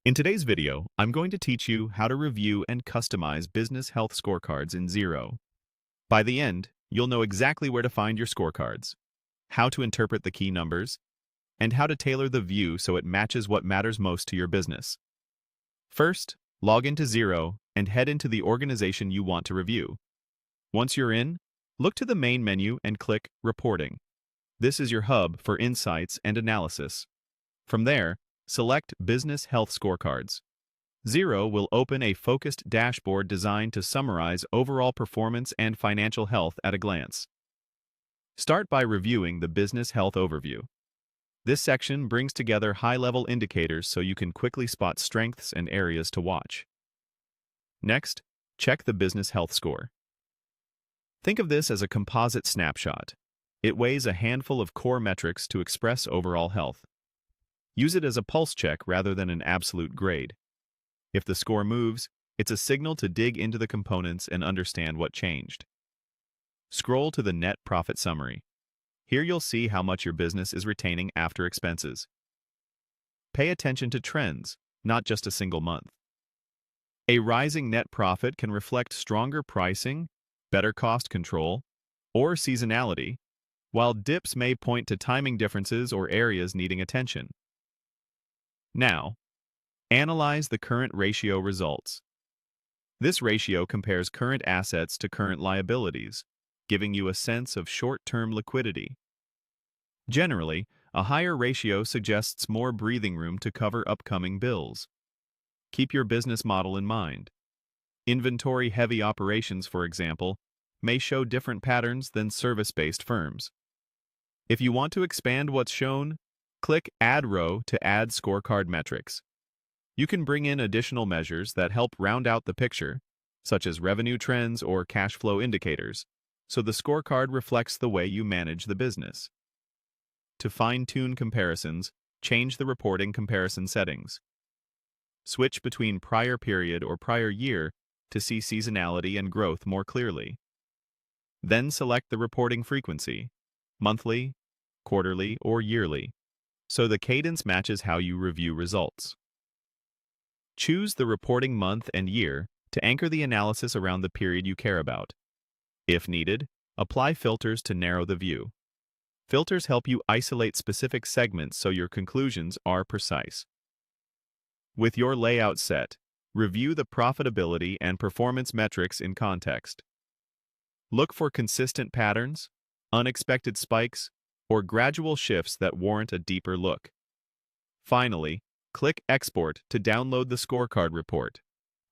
In today's video, I'm going to teach you how to review and customize business health scorecards in Xero. By the end, you'll know exactly where to find your scorecards, how to interpret the key numbers, and how to tailor the view so it matches what matters most to your business. First, log into Xero and head into the organization you want to review. Once you're in, look to the main menu and click Reporting. This is your hub for insights and analysis. From there, select Business Health Scorecards. Xero will open a focused dashboard designed to summarize overall performance and financial health at a glance. Start by reviewing the Business Health Overview. This section brings together high-level indicators so you can quickly spot strengths and areas to watch. Next, check the Business Health Score. Think of this as a composite snapshot. It weighs a handful of core metrics to express overall health. Use it as a pulse check rather than an absolute grade. If the score moves, it's a signal to dig into the components and understand what changed. Scroll to the Net Profit Summary. Here you'll see how much your business is retaining after expenses. Pay attention to trends, not just a single month. A rising net profit can reflect stronger pricing, better cost control, or seasonality, while dips may point to timing differences or areas needing attention. Now, analyze the current ratio results. This ratio compares current assets to current liabilities, giving you a sense of short-term liquidity. Generally, a higher ratio suggests more breathing room to cover upcoming bills. Keep your business model in mind. Inventory-heavy operations, for example, may show different patterns than service-based firms. If you want to expand what's shown, click Add Row to add scorecard metrics. You can bring in additional measures that help round out the picture, such as revenue trends or cash flow indicators, so the scorecard reflects the way you manage the business. To fine-tune comparisons, change the reporting comparison settings. Switch between prior period or prior year to see seasonality and growth more clearly. Then select the reporting frequency, monthly, quarterly, or yearly, so the cadence matches how you review results. Choose the reporting month and year to anchor the analysis around the period you care about. If needed, apply filters to narrow the view. Filters help you isolate specific segments so your conclusions are precise. With your layout set, review the profitability and performance metrics in context. Look for consistent patterns, unexpected spikes, or gradual shifts that warrant a deeper look. Finally, click Export to download the scorecard report.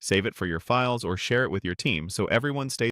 Save it for your files or share it with your team so everyone stays